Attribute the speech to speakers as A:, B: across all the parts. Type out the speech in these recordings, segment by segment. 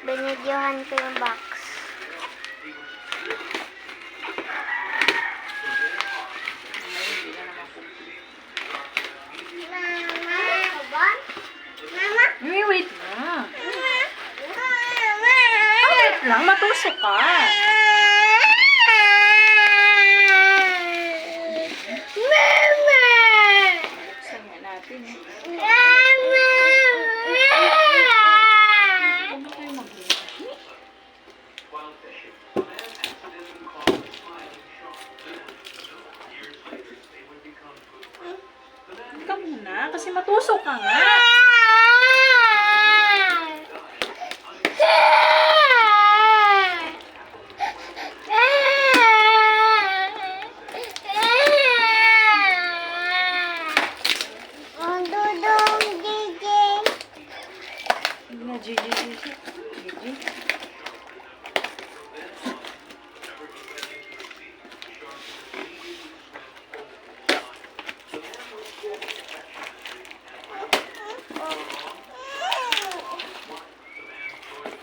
A: Binidyohan ko yung box.
B: Wait na. Wait lang, matusok ka. Buksan nga natin. Huwag na kayo mag-iingat. Hindi ka muna, kasi matusok ka nga. Gigi.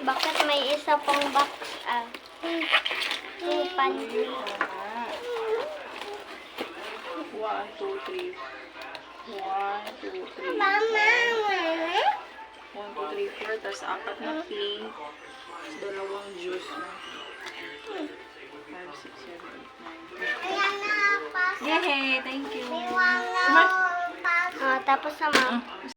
A: Bakit may isa pang box? Pan.
B: 1, 2, 3. 1, 2, 3. 1, 2, 3, 4. Tapos 4 na pink. Tapos 2 juice na. 5, 6, 7, 8, 9. Yay! Thank you.
A: Tapos sama.